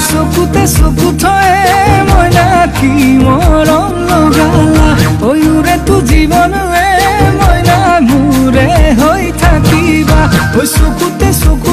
চকুতে চকু থয়ে মইনা কি মৰম লগালা ওৰে তো জীৱনৰে মইনা মোৰে হৈ থাকিবা চকুতে চকু